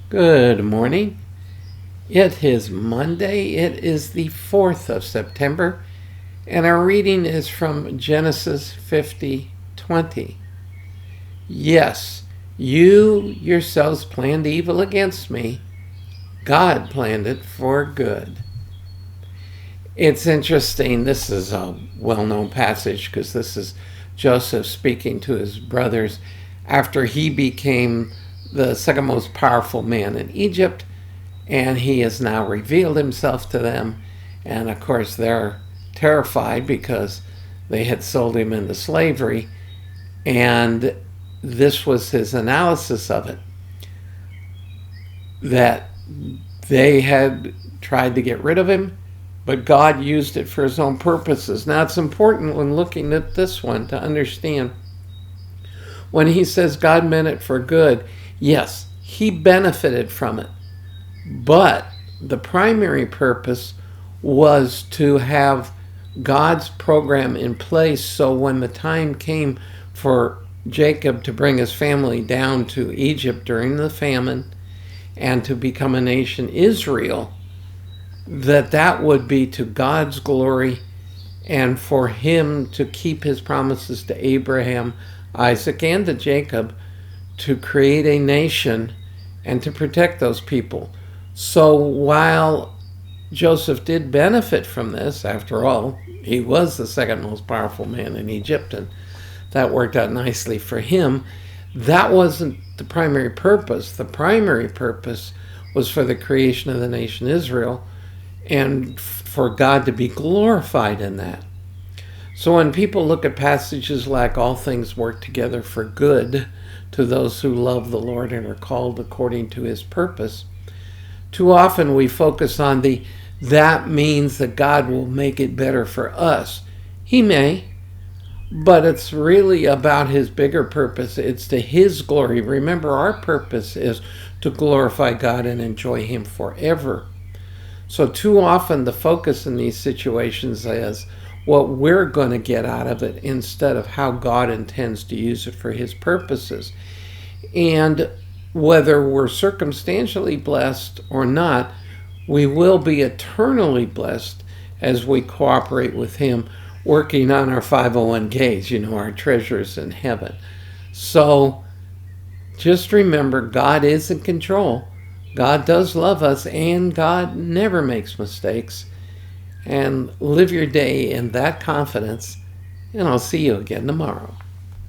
Good morning. It is Monday. It is the 4th of September, and our reading is from Genesis 50:20. Yes, you yourselves planned evil against me. God planned it for good. It's interesting. This is a well known passage because this is Joseph speaking to his brothers after he became the second most powerful man in Egypt, and he has now revealed himself to them. And of course, they're terrified because they had sold him into slavery. And this was his analysis of it, that they had tried to get rid of him, but God used it for his own purposes. Now, it's important when looking at this one to understand when he says God meant it for good, yes, he benefited from it. But the primary purpose was to have God's program in place so when the time came for Jacob to bring his family down to Egypt during the famine and to become a nation, Israel, that would be to God's glory and for him to keep his promises to Abraham, Isaac, and to Jacob to create a nation and to protect those people. So while Joseph did benefit from this, after all, he was the second most powerful man in Egypt, and that worked out nicely for him, that wasn't the primary purpose. The primary purpose was for the creation of the nation Israel and for God to be glorified in that. So when people look at passages like all things work together for good to those who love the Lord and are called according to his purpose, too often we focus on that means that God will make it better for us. He may, but it's really about his bigger purpose. It's to his glory. Remember, our purpose is to glorify God and enjoy him forever. So too often the focus in these situations is what we're going to get out of it instead of how God intends to use it for his purposes. And whether we're circumstantially blessed or not, we will be eternally blessed as we cooperate with him, working on our 501ks, our treasures in heaven. So just remember, God is in control. God does love us, and God never makes mistakes. And live your day in that confidence, and I'll see you again tomorrow.